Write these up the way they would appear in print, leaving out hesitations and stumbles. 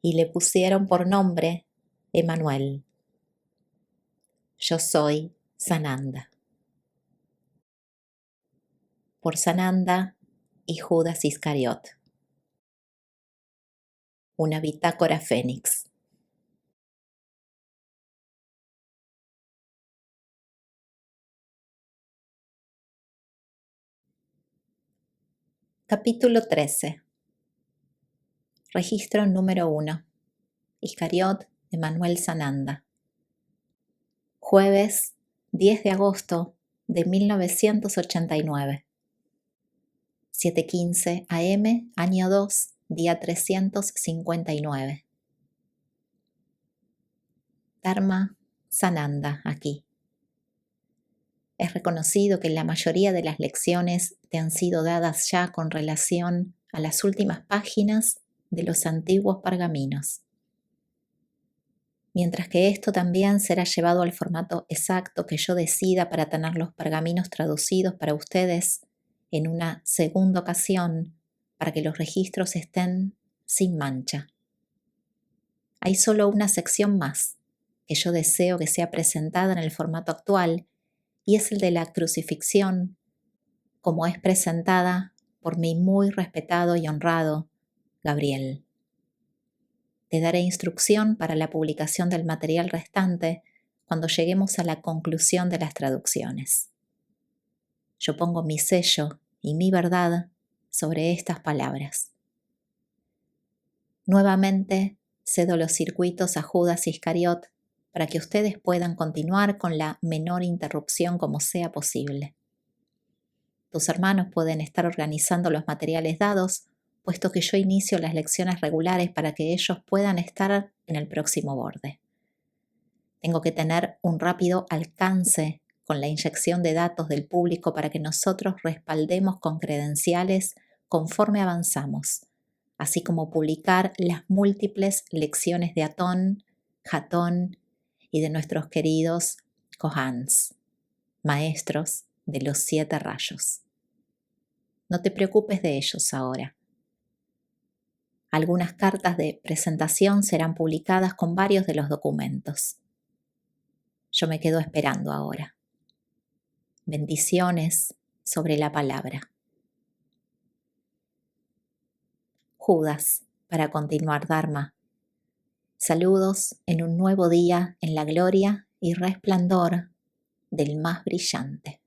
y le pusieron por nombre Emmanuel. Yo soy Sananda. Por Sananda y Judas Iscariot. Una bitácora fénix. Capítulo 13. Registro número 1. Iscariot Emmanuel Sananda. Jueves 10 de agosto de 1989. 7:15 AM, año 2, día 359. Dharma Sananda aquí. Es reconocido que la mayoría de las lecciones te han sido dadas ya con relación a las últimas páginas de los antiguos pergaminos. Mientras que esto también será llevado al formato exacto que yo decida para tener los pergaminos traducidos para ustedes en una segunda ocasión para que los registros estén sin mancha. Hay solo una sección más que yo deseo que sea presentada en el formato actual y es el de la crucifixión, como es presentada por mi muy respetado y honrado Gabriel. Te daré instrucción para la publicación del material restante cuando lleguemos a la conclusión de las traducciones. Yo pongo mi sello y mi verdad sobre estas palabras. Nuevamente cedo los circuitos a Judas Iscariot para que ustedes puedan continuar con la menor interrupción como sea posible. Tus hermanos pueden estar organizando los materiales dados, puesto que yo inicio las lecciones regulares para que ellos puedan estar en el próximo borde. Tengo que tener un rápido alcance con la inyección de datos del público para que nosotros respaldemos con credenciales conforme avanzamos, así como publicar las múltiples lecciones de Atón, Jatón y de nuestros queridos Kohans, maestros de los 7 rayos. No te preocupes de ellos ahora. Algunas cartas de presentación serán publicadas con varios de los documentos. Yo me quedo esperando ahora. Bendiciones sobre la palabra. Judas, para continuar Dharma. Saludos en un nuevo día en la gloria y resplandor del más brillante.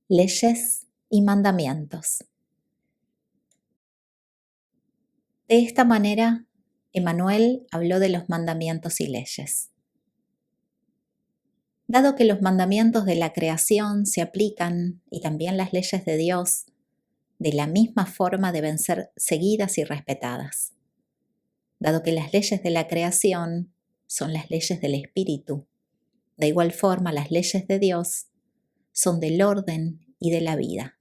Leyes y mandamientos. De esta manera, Emmanuel habló de los mandamientos y leyes. Dado que los mandamientos de la creación se aplican y también las leyes de Dios, de la misma forma deben ser seguidas y respetadas. Dado que las leyes de la creación son las leyes del espíritu, de igual forma las leyes de Dios son del orden y de la vida.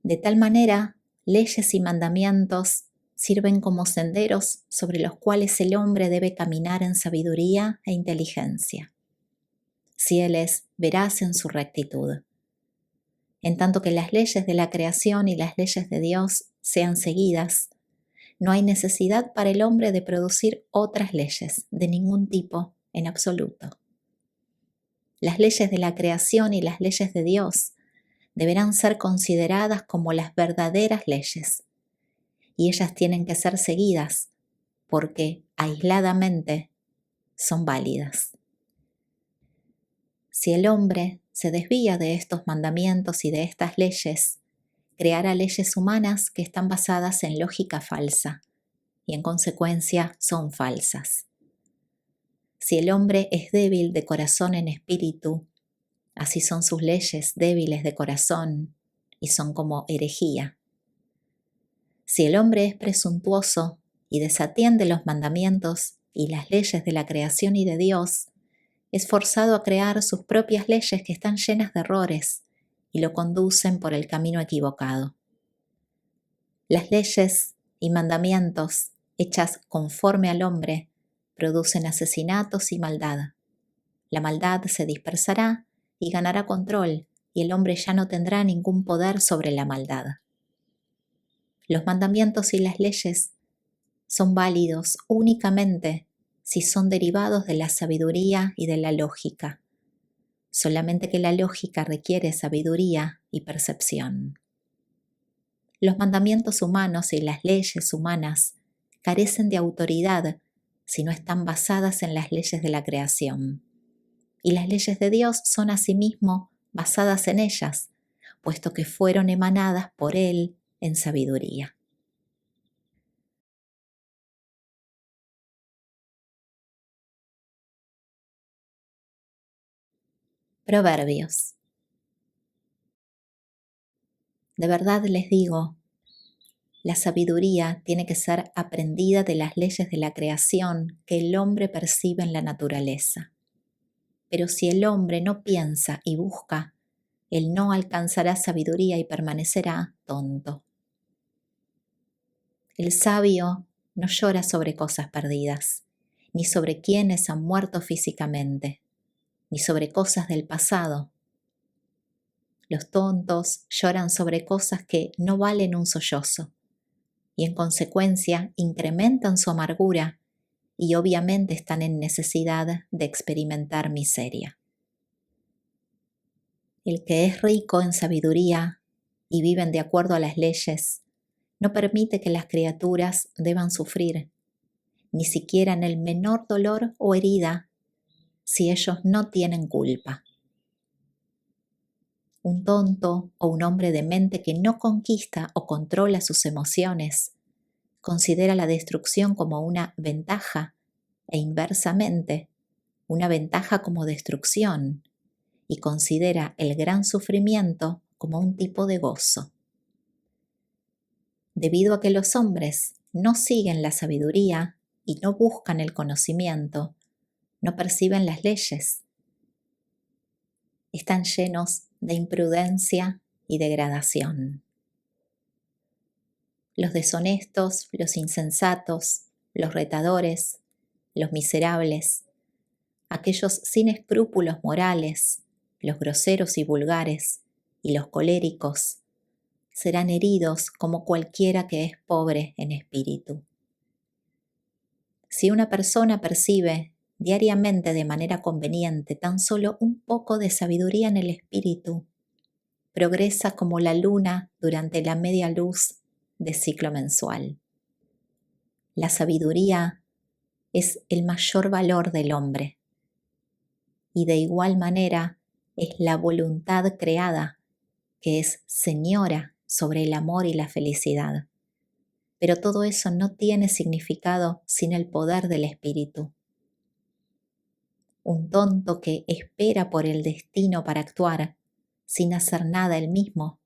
De tal manera, leyes y mandamientos sirven como senderos sobre los cuales el hombre debe caminar en sabiduría e inteligencia, si él es veraz en su rectitud. En tanto que las leyes de la creación y las leyes de Dios sean seguidas, no hay necesidad para el hombre de producir otras leyes de ningún tipo en absoluto. Las leyes de la creación y las leyes de Dios deberán ser consideradas como las verdaderas leyes, y ellas tienen que ser seguidas porque aisladamente son válidas. Si el hombre se desvía de estos mandamientos y de estas leyes, creará leyes humanas que están basadas en lógica falsa y en consecuencia son falsas. Si el hombre es débil de corazón en espíritu, así son sus leyes débiles de corazón y son como herejía. Si el hombre es presuntuoso y desatiende los mandamientos y las leyes de la creación y de Dios, es forzado a crear sus propias leyes que están llenas de errores y lo conducen por el camino equivocado. Las leyes y mandamientos hechas conforme al hombre producen asesinatos y maldad. La maldad se dispersará y ganará control, y el hombre ya no tendrá ningún poder sobre la maldad. Los mandamientos y las leyes son válidos únicamente si son derivados de la sabiduría y de la lógica, solamente que la lógica requiere sabiduría y percepción. Los mandamientos humanos y las leyes humanas carecen de autoridad si no están basadas en las leyes de la creación. Y las leyes de Dios son asimismo basadas en ellas, puesto que fueron emanadas por Él en sabiduría. Proverbios. De verdad les digo, la sabiduría tiene que ser aprendida de las leyes de la creación que el hombre percibe en la naturaleza. Pero si el hombre no piensa y busca, él no alcanzará sabiduría y permanecerá tonto. El sabio no llora sobre cosas perdidas, ni sobre quienes han muerto físicamente, ni sobre cosas del pasado. Los tontos lloran sobre cosas que no valen un sollozo, y en consecuencia incrementan su amargura y obviamente están en necesidad de experimentar miseria. El que es rico en sabiduría y viven de acuerdo a las leyes, no permite que las criaturas deban sufrir, ni siquiera en el menor dolor o herida, si ellos no tienen culpa. Un tonto o un hombre de mente que no conquista o controla sus emociones considera la destrucción como una ventaja e inversamente una ventaja como destrucción, y considera el gran sufrimiento como un tipo de gozo. Debido a que los hombres no siguen la sabiduría y no buscan el conocimiento, no perciben las leyes, están llenos de imprudencia y degradación. Los deshonestos, los insensatos, los retadores, los miserables, aquellos sin escrúpulos morales, los groseros y vulgares, y los coléricos, serán heridos como cualquiera que es pobre en espíritu. Si una persona percibe diariamente de manera conveniente tan solo un poco de sabiduría en el espíritu, progresa como la luna durante la media luz de ciclo mensual. La sabiduría es el mayor valor del hombre y de igual manera es la voluntad creada que es señora sobre el amor y la felicidad. Pero todo eso no tiene significado sin el poder del espíritu. Un tonto que espera por el destino para actuar sin hacer nada él mismo,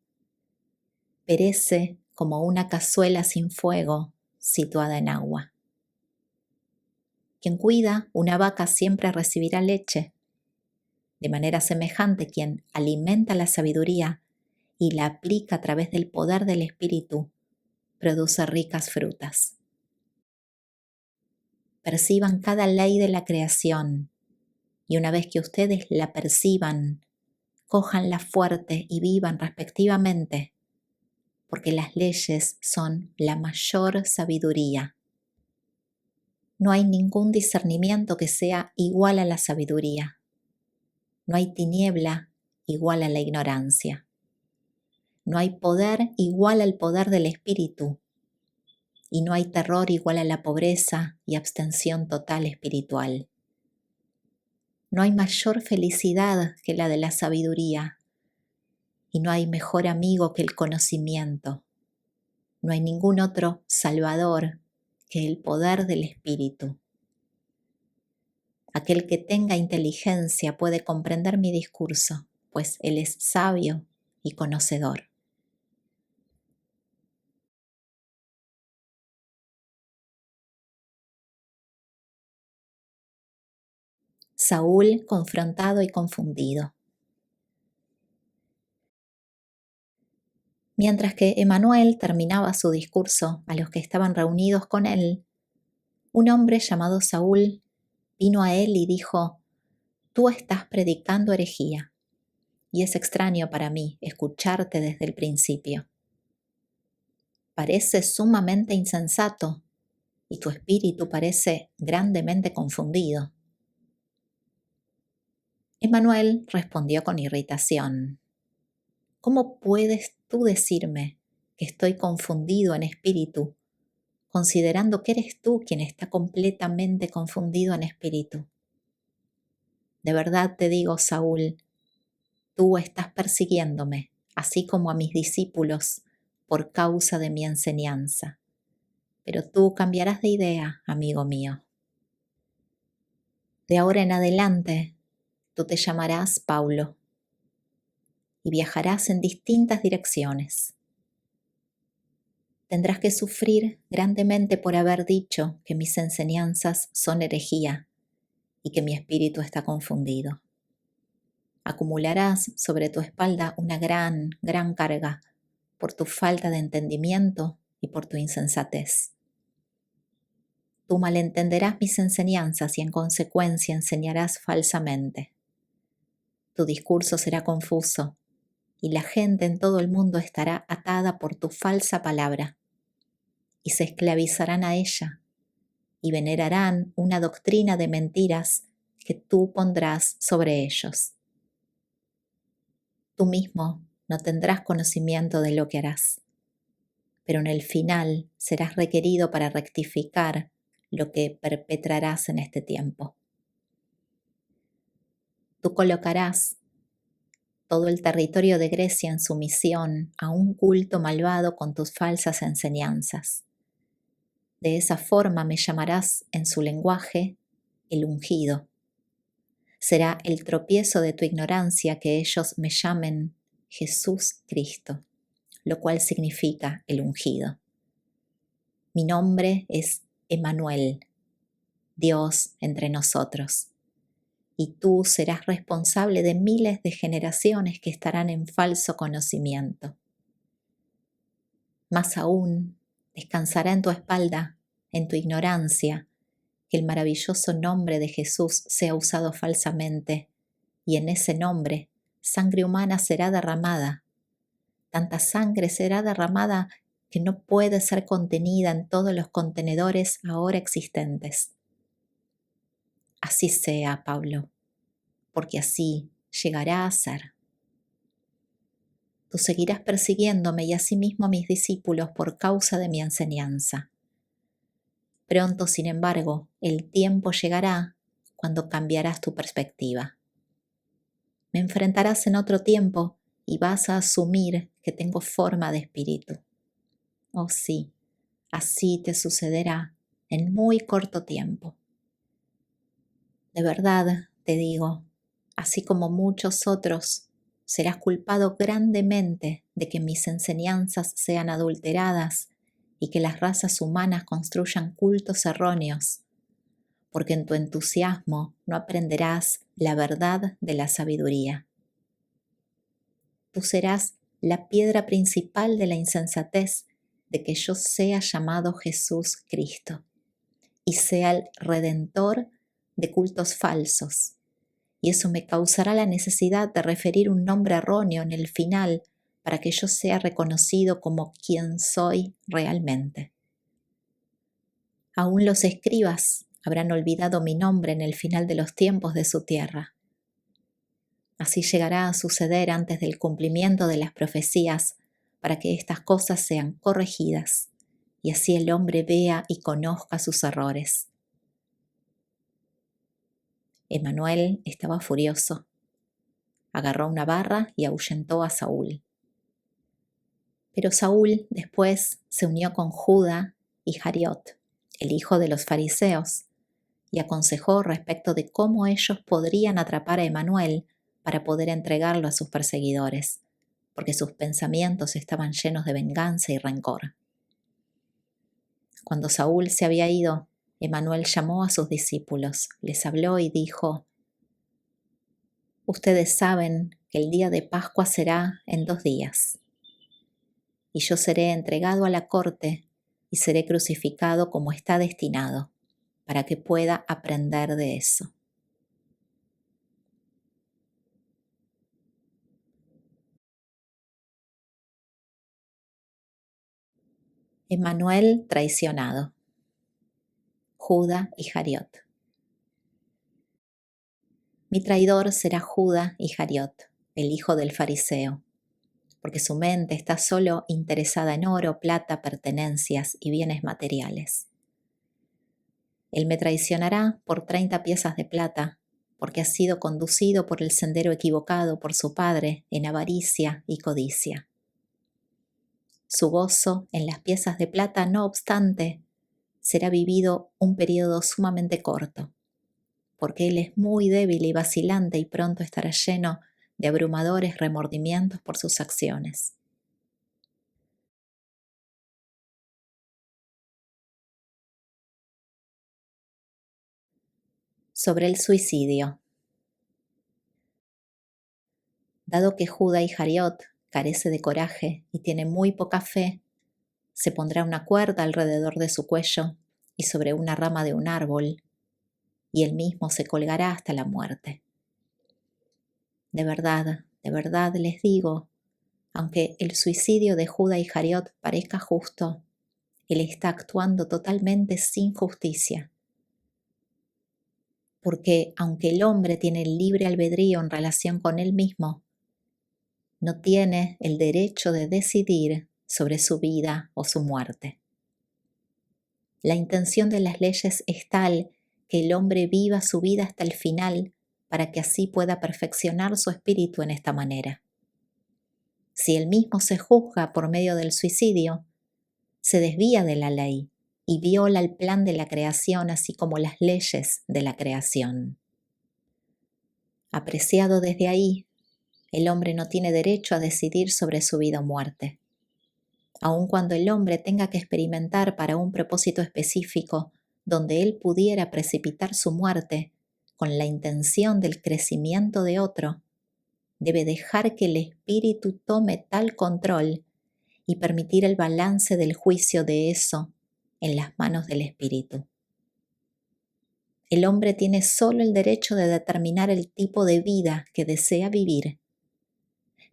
perece como una cazuela sin fuego situada en agua. Quien cuida una vaca siempre recibirá leche. De manera semejante, quien alimenta la sabiduría y la aplica a través del poder del espíritu, produce ricas frutas. Perciban cada ley de la creación y una vez que ustedes la perciban, cójanla fuerte y vivan respectivamente, porque las leyes son la mayor sabiduría. No hay ningún discernimiento que sea igual a la sabiduría. No hay tiniebla igual a la ignorancia. No hay poder igual al poder del espíritu. Y no hay terror igual a la pobreza y abstención total espiritual. No hay mayor felicidad que la de la sabiduría. Y no hay mejor amigo que el conocimiento. No hay ningún otro salvador que el poder del espíritu. Aquel que tenga inteligencia puede comprender mi discurso, pues él es sabio y conocedor. Saúl confrontado y confundido. Mientras que Emanuel terminaba su discurso a los que estaban reunidos con él, un hombre llamado Saúl vino a él y dijo: Tú estás predicando herejía y es extraño para mí escucharte desde el principio. Parece sumamente insensato y tu espíritu parece grandemente confundido. Emmanuel respondió con irritación. ¿Cómo puedes tú decirme que estoy confundido en espíritu, considerando que eres tú quien está completamente confundido en espíritu? De verdad te digo, Saúl, tú estás persiguiéndome, así como a mis discípulos, por causa de mi enseñanza. Pero tú cambiarás de idea, amigo mío. De ahora en adelante, tú te llamarás Paulo y viajarás en distintas direcciones. Tendrás que sufrir grandemente por haber dicho que mis enseñanzas son herejía y que mi espíritu está confundido. Acumularás sobre tu espalda una gran carga por tu falta de entendimiento y por tu insensatez. Tú malentenderás mis enseñanzas y en consecuencia enseñarás falsamente. Tu discurso será confuso y la gente en todo el mundo estará atada por tu falsa palabra y se esclavizarán a ella y venerarán una doctrina de mentiras que tú pondrás sobre ellos. Tú mismo no tendrás conocimiento de lo que harás, pero en el final serás requerido para rectificar lo que perpetrarás en este tiempo. Tú colocarás todo el territorio de Grecia en sumisión a un culto malvado con tus falsas enseñanzas. De esa forma me llamarás en su lenguaje el ungido. Será el tropiezo de tu ignorancia que ellos me llamen Jesús Cristo, lo cual significa el ungido. Mi nombre es Emmanuel, Dios entre nosotros, y tú serás responsable de miles de generaciones que estarán en falso conocimiento. Más aún, descansará en tu espalda, en tu ignorancia, que el maravilloso nombre de Jesús sea usado falsamente, y en ese nombre sangre humana será derramada. Tanta sangre será derramada que no puede ser contenida en todos los contenedores ahora existentes. Así sea, Pablo, porque así llegará a ser. Tú seguirás persiguiéndome y asimismo a mis discípulos por causa de mi enseñanza. Pronto, sin embargo, el tiempo llegará cuando cambiarás tu perspectiva. Me enfrentarás en otro tiempo y vas a asumir que tengo forma de espíritu. Oh sí, así te sucederá en muy corto tiempo. De verdad te digo, así como muchos otros, serás culpado grandemente de que mis enseñanzas sean adulteradas y que las razas humanas construyan cultos erróneos, porque en tu entusiasmo no aprenderás la verdad de la sabiduría. Tú serás la piedra principal de la insensatez de que yo sea llamado Jesús Cristo y sea el redentor de cultos falsos, y eso me causará la necesidad de referir un nombre erróneo en el final para que yo sea reconocido como quien soy realmente. Aún los escribas habrán olvidado mi nombre en el final de los tiempos de su tierra. Así llegará a suceder antes del cumplimiento de las profecías para que estas cosas sean corregidas y así el hombre vea y conozca sus errores. Emmanuel estaba furioso. Agarró una barra y ahuyentó a Saúl. Pero Saúl después se unió con Judá y Jariot, el hijo de los fariseos, y aconsejó respecto de cómo ellos podrían atrapar a Emmanuel para poder entregarlo a sus perseguidores, porque sus pensamientos estaban llenos de venganza y rencor. Cuando Saúl se había ido, Emmanuel llamó a sus discípulos, les habló y dijo: Ustedes saben que el día de Pascua será en 2 días, y yo seré entregado a la corte y seré crucificado como está destinado, para que pueda aprender de eso. Emmanuel traicionado. Judá Iscariot. Mi traidor será Judá Iscariot, el hijo del fariseo, porque su mente está solo interesada en oro, plata, pertenencias y bienes materiales. Él me traicionará por 30 piezas de plata, porque ha sido conducido por el sendero equivocado por su padre en avaricia y codicia. Su gozo en las piezas de plata, no obstante, será vivido un periodo sumamente corto, porque él es muy débil y vacilante y pronto estará lleno de abrumadores remordimientos por sus acciones. Sobre el suicidio. Dado que Judá Iscariot carece de coraje y tiene muy poca fe, se pondrá una cuerda alrededor de su cuello y sobre una rama de un árbol, y él mismo se colgará hasta la muerte. De verdad les digo, aunque el suicidio de Judá Iscariot parezca justo, él está actuando totalmente sin justicia. Porque aunque el hombre tiene el libre albedrío en relación con él mismo, no tiene el derecho de decidir sobre su vida o su muerte. La intención de las leyes es tal que el hombre viva su vida hasta el final para que así pueda perfeccionar su espíritu en esta manera. Si él mismo se juzga por medio del suicidio, se desvía de la ley y viola el plan de la creación así como las leyes de la creación. Apreciado desde ahí, el hombre no tiene derecho a decidir sobre su vida o muerte. Aun cuando el hombre tenga que experimentar para un propósito específico donde él pudiera precipitar su muerte con la intención del crecimiento de otro, debe dejar que el espíritu tome tal control y permitir el balance del juicio de eso en las manos del espíritu. El hombre tiene solo el derecho de determinar el tipo de vida que desea vivir,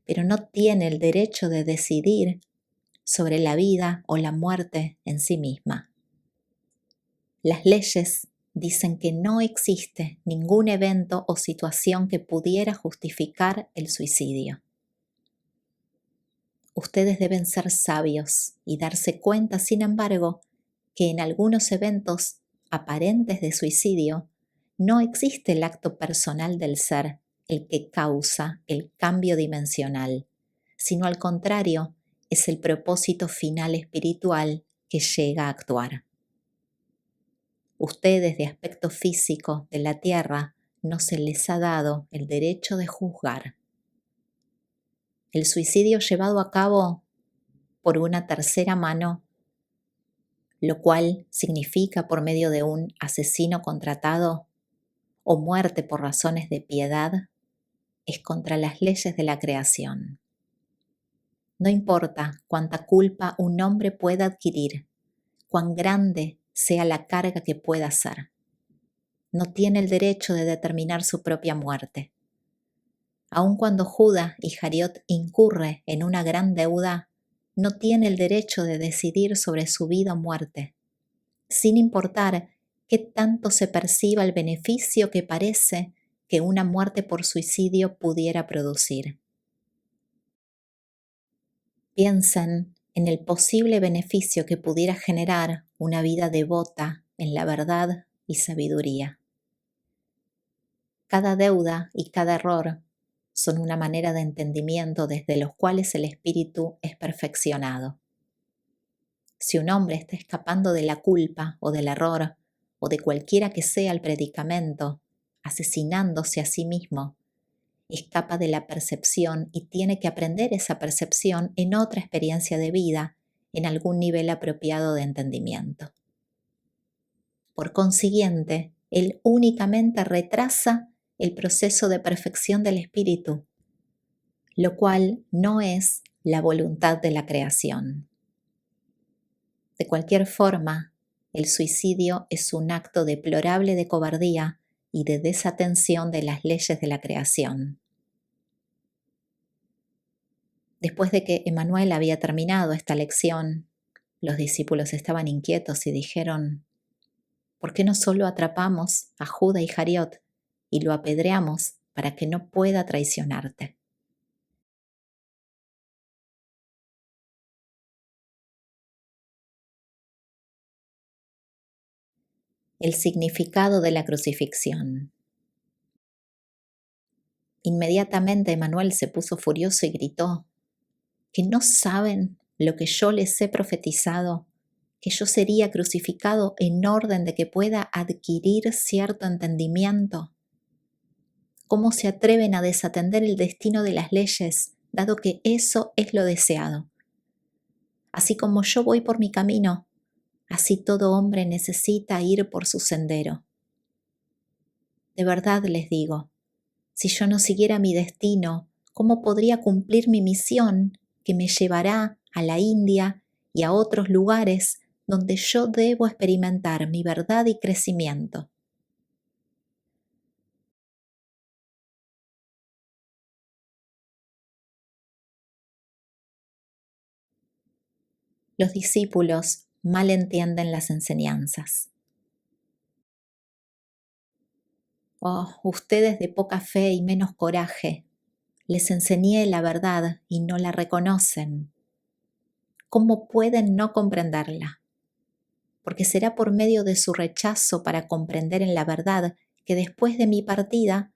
pero no tiene el derecho de decidir sobre la vida o la muerte en sí misma. Las leyes dicen que no existe ningún evento o situación que pudiera justificar el suicidio. Ustedes deben ser sabios y darse cuenta, sin embargo, que en algunos eventos aparentes de suicidio no existe el acto personal del ser el que causa el cambio dimensional, sino al contrario, es el propósito final espiritual que llega a actuar. Ustedes, de aspecto físico de la tierra, no se les ha dado el derecho de juzgar. El suicidio llevado a cabo por una tercera mano, lo cual significa por medio de un asesino contratado o muerte por razones de piedad, es contra las leyes de la creación. No importa cuánta culpa un hombre pueda adquirir, cuán grande sea la carga que pueda hacer. No tiene el derecho de determinar su propia muerte. Aun cuando Judá Iscariot incurre en una gran deuda, no tiene el derecho de decidir sobre su vida o muerte, sin importar qué tanto se perciba el beneficio que parece que una muerte por suicidio pudiera producir. Piensen en el posible beneficio que pudiera generar una vida devota en la verdad y sabiduría. Cada deuda y cada error son una manera de entendimiento desde los cuales el espíritu es perfeccionado. Si un hombre está escapando de la culpa o del error o de cualquiera que sea el predicamento, asesinándose a sí mismo, escapa de la percepción y tiene que aprender esa percepción en otra experiencia de vida, en algún nivel apropiado de entendimiento. Por consiguiente, él únicamente retrasa el proceso de perfección del espíritu, lo cual no es la voluntad de la creación. De cualquier forma, el suicidio es un acto deplorable de cobardía y de desatención de las leyes de la creación. Después de que Emmanuel había terminado esta lección, Los discípulos estaban inquietos y dijeron: ¿por qué no solo atrapamos a Judas Iscariot y lo apedreamos para que no pueda traicionarte? El significado de la crucifixión. Inmediatamente Emanuel se puso furioso y gritó: ¿que no saben lo que yo les he profetizado? Que yo sería crucificado en orden de que pueda adquirir cierto entendimiento. ¿Cómo se atreven a desatender el destino de las leyes, dado que eso es lo deseado? Así como yo voy por mi camino, así todo hombre necesita ir por su sendero. De verdad les digo, si yo no siguiera mi destino, ¿cómo podría cumplir mi misión que me llevará a la India y a otros lugares donde yo debo experimentar mi verdad y crecimiento? Los discípulos mal entienden las enseñanzas. Oh, ustedes de poca fe y menos coraje, les enseñé la verdad y no la reconocen. ¿Cómo pueden no comprenderla? Porque será por medio de su rechazo para comprender en la verdad que después de mi partida,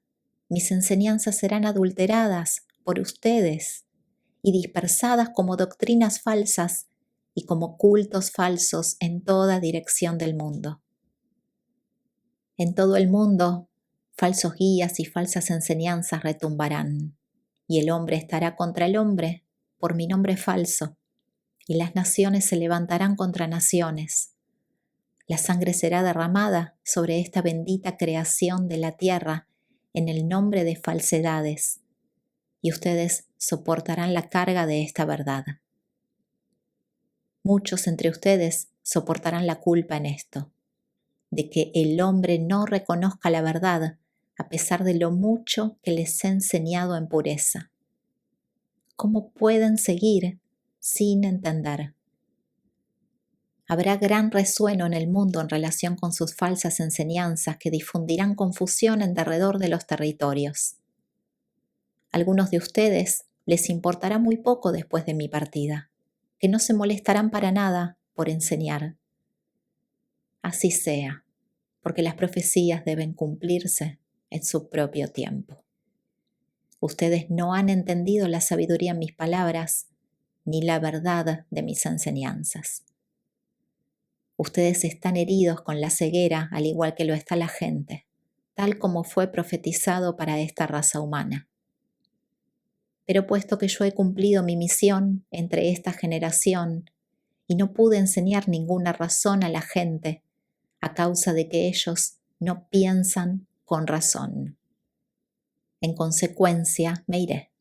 mis enseñanzas serán adulteradas por ustedes y dispersadas como doctrinas falsas y como cultos falsos en toda dirección del mundo. En todo el mundo, falsos guías y falsas enseñanzas retumbarán, y el hombre estará contra el hombre por mi nombre falso, y las naciones se levantarán contra naciones. La sangre será derramada sobre esta bendita creación de la tierra en el nombre de falsedades, y ustedes soportarán la carga de esta verdad. Muchos entre ustedes soportarán la culpa en esto, de que el hombre no reconozca la verdad a pesar de lo mucho que les he enseñado en pureza. ¿Cómo pueden seguir sin entender? Habrá gran resueno en el mundo en relación con sus falsas enseñanzas que difundirán confusión en derredor de los territorios. Algunos de ustedes les importará muy poco después de mi partida, que no se molestarán para nada por enseñar. Así sea, porque las profecías deben cumplirse en su propio tiempo. Ustedes no han entendido la sabiduría en mis palabras, ni la verdad de mis enseñanzas. Ustedes están heridos con la ceguera al igual que lo está la gente, tal como fue profetizado para esta raza humana. Pero puesto que yo he cumplido mi misión entre esta generación y no pude enseñar ninguna razón a la gente a causa de que ellos no piensan con razón. En consecuencia, me iré,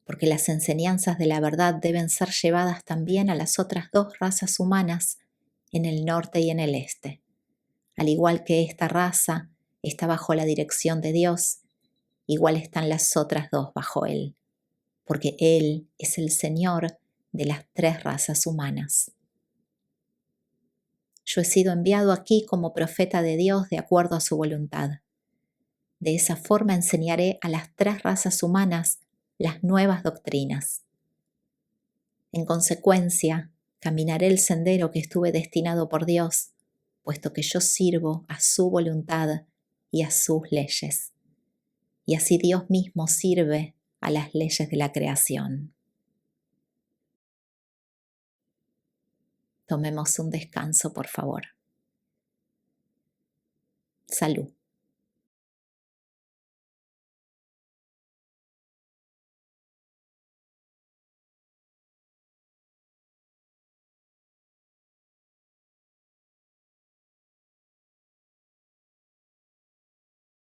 porque las enseñanzas de la verdad deben ser llevadas también a las otras dos razas humanas en el norte y en el este. Al igual que esta raza está bajo la dirección de Dios, igual están las otras dos bajo Él, porque Él es el Señor de las tres razas humanas. Yo he sido enviado aquí como profeta de Dios de acuerdo a su voluntad. De esa forma enseñaré a las tres razas humanas las nuevas doctrinas. En consecuencia, caminaré el sendero que estuve destinado por Dios, puesto que yo sirvo a su voluntad y a sus leyes. Y así Dios mismo sirve a las leyes de la creación. Tomemos un descanso, por favor. Salud.